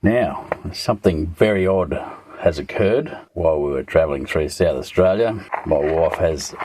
Now, something very odd has occurred while we were travelling through South Australia. My wife has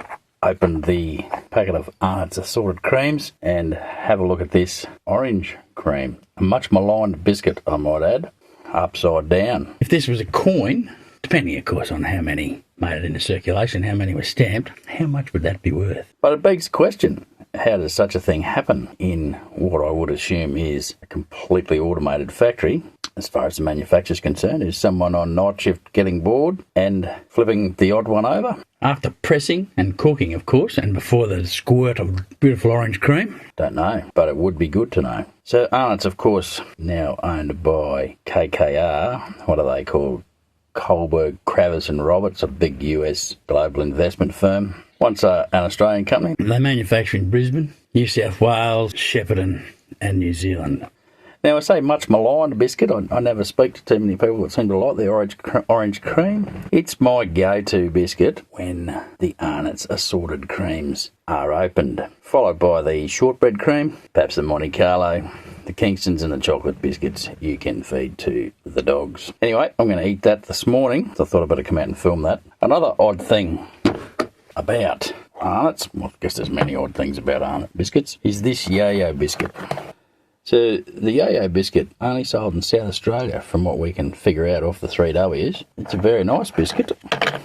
opened the packet of Arnotts assorted creams and have a look at this orange cream. A much maligned biscuit, I might add, upside down. If this was a coin, depending of course on how many made it into circulation, how many were stamped, how much would that be worth? But it begs the question, how does such a thing happen in what I would assume is a completely automated factory? As far as the manufacturer's concerned, is someone on night shift getting bored and flipping the odd one over? After pressing and cooking, of course, and before the squirt of beautiful orange cream? Don't know, but it would be good to know. So Arnott's, of course, now owned by KKR. What are they called? Kohlberg, Kravis and Roberts, a big US global investment firm. Once an Australian company. They manufacture in Brisbane, New South Wales, Shepparton and New Zealand. Now, I say much maligned biscuit. I never speak to too many people that seem to like the orange cream. It's my go-to biscuit when the Arnott's assorted creams are opened, followed by the shortbread cream, perhaps the Monte Carlo, the Kingstons and the chocolate biscuits you can feed to the dogs. Anyway, I'm going to eat that this morning, so I thought I'd better come out and film that. Another odd thing about Arnott's, well, I guess there's many odd things about Arnott biscuits, is this yo-yo biscuit. So the yo-yo biscuit only sold in South Australia from what we can figure out off the 3Ws. It's a very nice biscuit,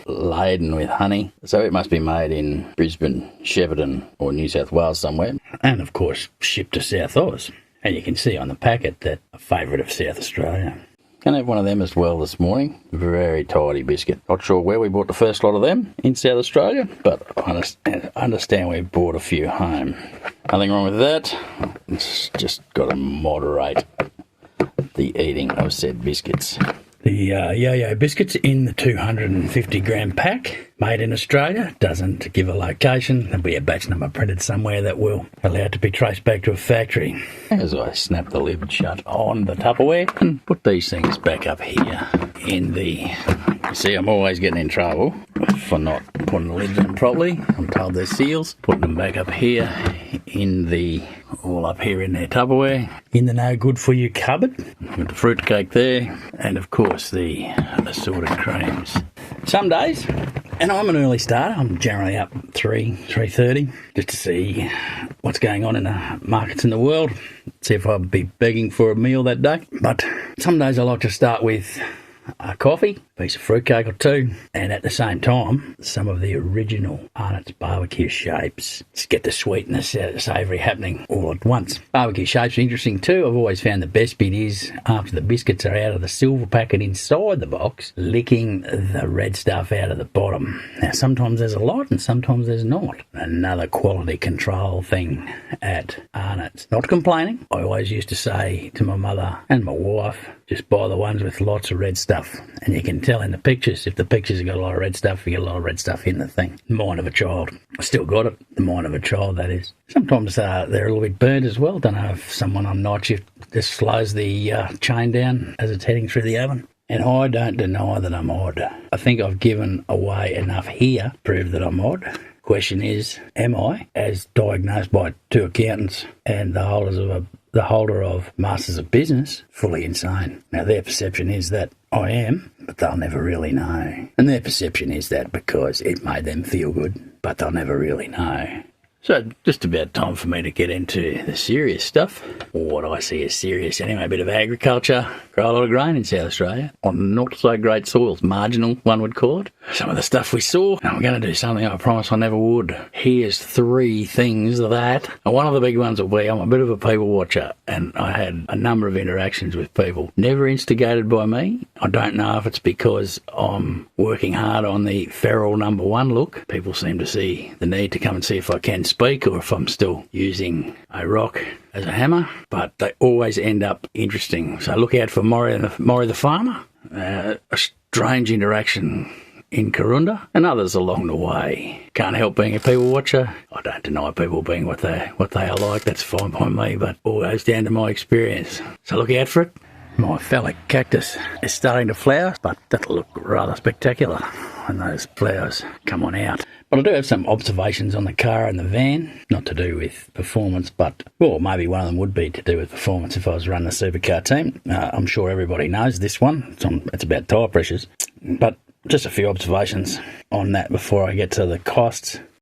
laden with honey. So it must be made in Brisbane, Shepparton or New South Wales somewhere. And of course shipped to South Oz. And you can see on the packet that a favourite of South Australia. Can have one of them as well this morning. Very tidy biscuit. Not sure where we bought the first lot of them in South Australia, but I understand we bought a few home. Nothing wrong with that. It's just got to moderate the eating of said biscuits. The yo-yo biscuits in the 250 gram pack, made in Australia, doesn't give a location. There'll be a batch number printed somewhere that will allow it to be traced back to a factory. As I snap the lid shut on the Tupperware and put these things back up here in the... You see, I'm always getting in trouble for not putting the lids on properly. I'm told they're seals. Putting them back up here in the... all up here in their Tupperware. In the no good for you cupboard. With the fruitcake there. And of course the assorted creams. Some days, and I'm an early starter, I'm generally up 3:30 just to see what's going on in the markets in the world. See if I'll be begging for a meal that day. But some days I like to start with a coffee, piece of fruitcake or two, and at the same time, some of the original Arnott's barbecue shapes. Just get the sweet and the savoury happening all at once. Barbecue shapes are interesting too. I've always found the best bit is after the biscuits are out of the silver packet inside the box, licking the red stuff out of the bottom. Now, sometimes there's a lot and sometimes there's not. Another quality control thing at Arnott's. Not complaining. I always used to say to my mother and my wife, just buy the ones with lots of red stuff. And you can tell in the pictures, if the pictures have got a lot of red stuff, you get a lot of red stuff in the thing. The mind of a child. I still got it. The mind of a child, that is. Sometimes they're a little bit burnt as well. Don't know if someone on night shift just slows the chain down as it's heading through the oven. And I don't deny that I'm odd. I think I've given away enough here to prove that I'm odd. Question is, am I, as diagnosed by two accountants and the holder of Masters of Business, fully insane? Now, their perception is that I am, but they'll never really know. And their perception is that because it made them feel good, but they'll never really know. So, just about time for me to get into the serious stuff. What I see as serious anyway, a bit of agriculture. Grow a lot of grain in South Australia on not so great soils, marginal one would call it. Some of the stuff we saw, and I'm going to do something I promise I never would. Here's 3 things that, and one of the big ones will be, I'm a bit of a people watcher, and I had a number of interactions with people. Never instigated by me. I don't know if it's because I'm working hard on the feral number 1 look. People seem to see the need to come and see if I can speak or if I'm still using a rock as a hammer, but they always end up interesting. So look out for Maury the farmer, a strange interaction in Karoonda, and others along the way. Can't help being a people watcher. I don't deny people being what they are like. That's fine by me, but all goes down to my experience. So look out for it. My phallic cactus is starting to flower, but that'll look rather spectacular. when those ploughs come on out. But I do have some observations on the car and the van, not to do with performance, but, well, maybe one of them would be to do with performance if I was running a supercar team. I'm sure everybody knows this one. It's about tyre pressures. But just a few observations on that before I get to the costs.